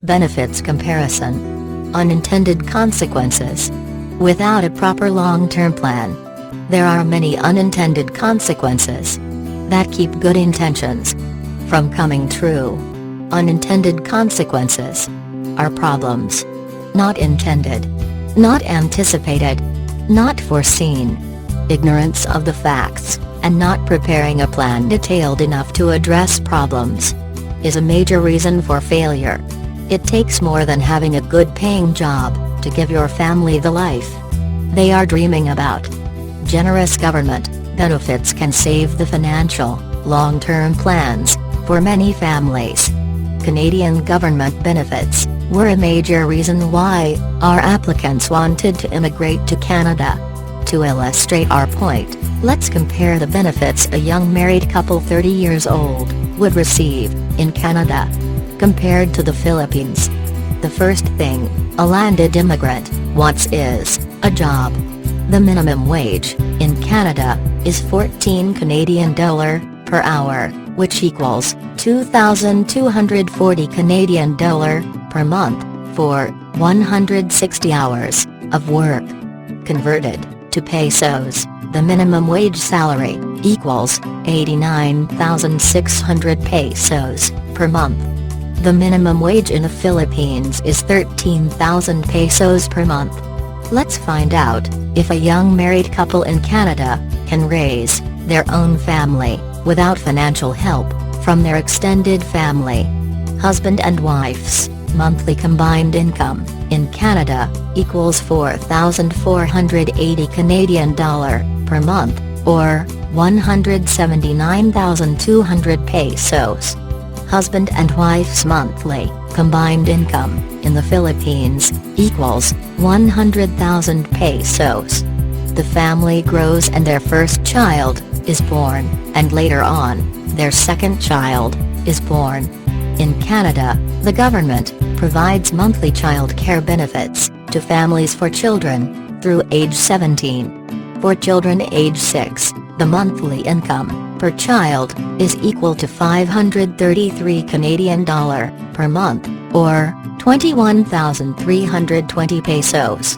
Benefits comparison. Unintended consequences. Without a proper long-term plan, there are many unintended consequences that keep good intentions from coming true. Unintended consequences are problems not intended, not anticipated, not foreseen, ignorance of the facts, and not preparing a plan detailed enough to address problems is a major reason for failure. It takes more than having a good paying job to give your family the life they are dreaming about. Generous government benefits can save the financial, long-term plans for many families. Canadian government benefits were a major reason why our applicants wanted to immigrate to Canada. To illustrate our point, let's compare the benefits a young married couple 30 years old would receive in Canada compared to the Philippines. The first thing a landed immigrant wants is a job. The minimum wage in Canada is 14 Canadian dollar per hour, which equals 2,240 Canadian dollar per month for 160 hours of work. Converted to pesos, the minimum wage salary equals 89,600 pesos per month. The minimum wage in the Philippines is 13,000 pesos per month. Let's find out if a young married couple in Canada can raise their own family without financial help from their extended family. Husband and wife's monthly combined income in Canada equals 4,480 Canadian dollar per month, or 179,200 pesos. Husband and wife's monthly combined income in the Philippines equals 100,000 pesos. The family grows and their first child is born, and later on, their second child is born. In Canada, the government provides monthly child care benefits to families for children through age 17. For children age 6, the monthly income per child is equal to 533 Canadian dollar per month, or 21,320 pesos.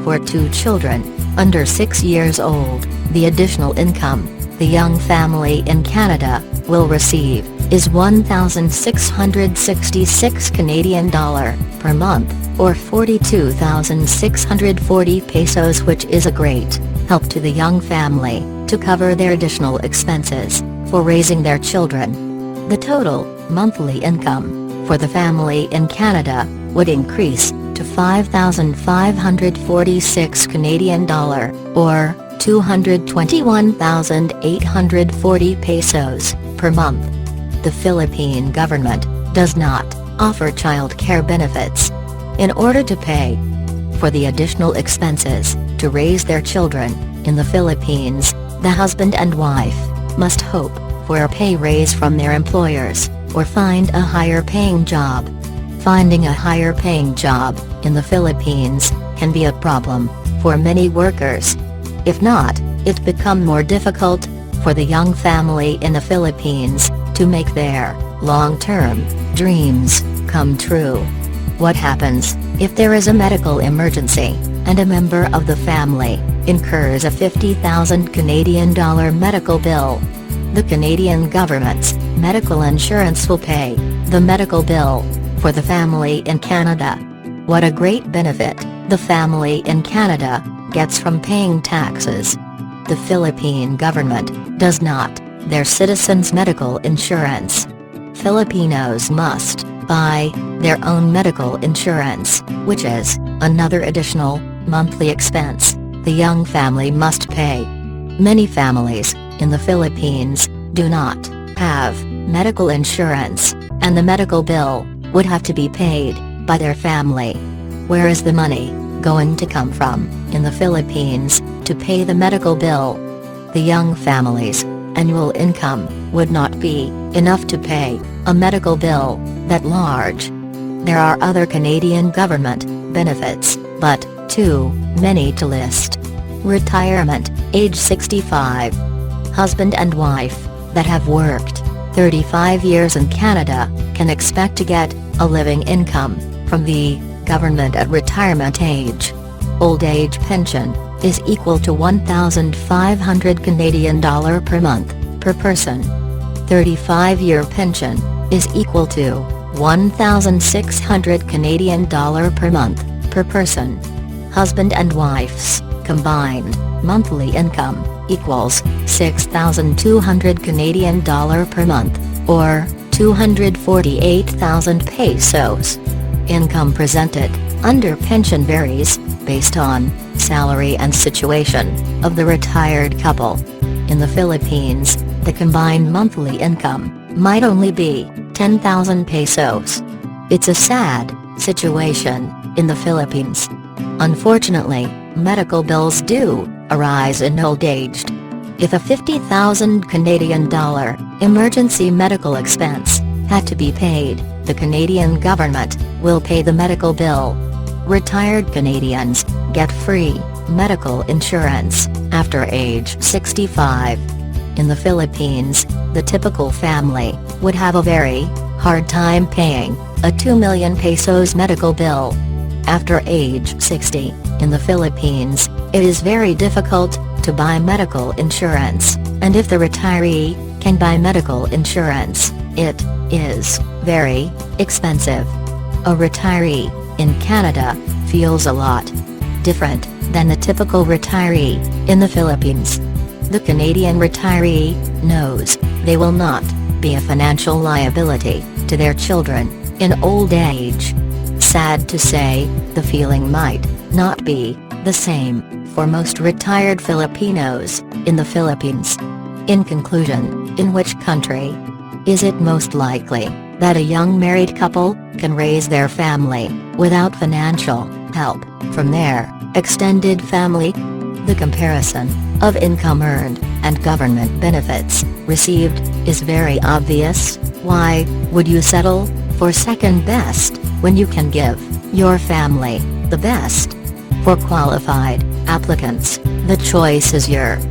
For 2 children under 6 years old, the additional income the young family in Canada will receive is 1,666 Canadian dollar per month, or 42,640 pesos, which is a great help to the young family to cover their additional expenses for raising their children. The total monthly income for the family in Canada would increase to 5,546 Canadian dollar, or 221,840 pesos per month. The Philippine government does not offer child care benefits. In order to pay for the additional expenses to raise their children in the Philippines, the husband and wife must hope for a pay raise from their employers, or find a higher paying job. Finding a higher paying job in the Philippines can be a problem for many workers. If not, it becomes more difficult for the young family in the Philippines to make their long-term dreams come true. What happens if there is a medical emergency and a member of the family incurs a 50,000 Canadian dollar medical bill? The Canadian government's medical insurance will pay the medical bill for the family in Canada. What a great benefit the family in Canada gets from paying taxes. The Philippine government does not their citizens' medical insurance. Filipinos must buy their own medical insurance, which is another additional monthly expense the young family must pay. Many families in the Philippines do not have medical insurance, and the medical bill would have to be paid by their family. Where is the money going to come from in the Philippines to pay the medical bill? The young family's annual income would not be enough to pay a medical bill that large. There are other Canadian government benefits, but too many to list. Retirement, age 65. Husband and wife that have worked 35 years in Canada can expect to get a living income, from the government at retirement age. Old age pension is equal to $1,500 Canadian per month, per person. 35-year pension is equal to $1,600 Canadian per month, per person. Husband and wife's combined monthly income equals $6,200 Canadian per month, or 248,000 pesos. Income presented under pension varies based on salary and situation of the retired couple. In the Philippines, the combined monthly income might only be 10,000 pesos. It's a sad situation in the Philippines. Unfortunately, medical bills do arise in old age. If a 50,000 Canadian dollar emergency medical expense had to be paid, the Canadian government will pay the medical bill. Retired Canadians get free medical insurance after age 65. In the Philippines, the typical family would have a very hard time paying a 2 million pesos medical bill. After age 60, in the Philippines, it is very difficult to buy medical insurance, and if the retiree can buy medical insurance, it is very expensive. A retiree in Canada feels a lot different than the typical retiree in the Philippines. The Canadian retiree knows they will not be a financial liability to their children in old age. Sad to say, the feeling might not be the same for most retired Filipinos in the Philippines. In conclusion, in which country is it most likely that a young married couple can raise their family without financial help from their extended family? The comparison of income earned and government benefits received is very obvious. Why would you settle for second best when you can give your family the best? For qualified applicants, the choice is yours.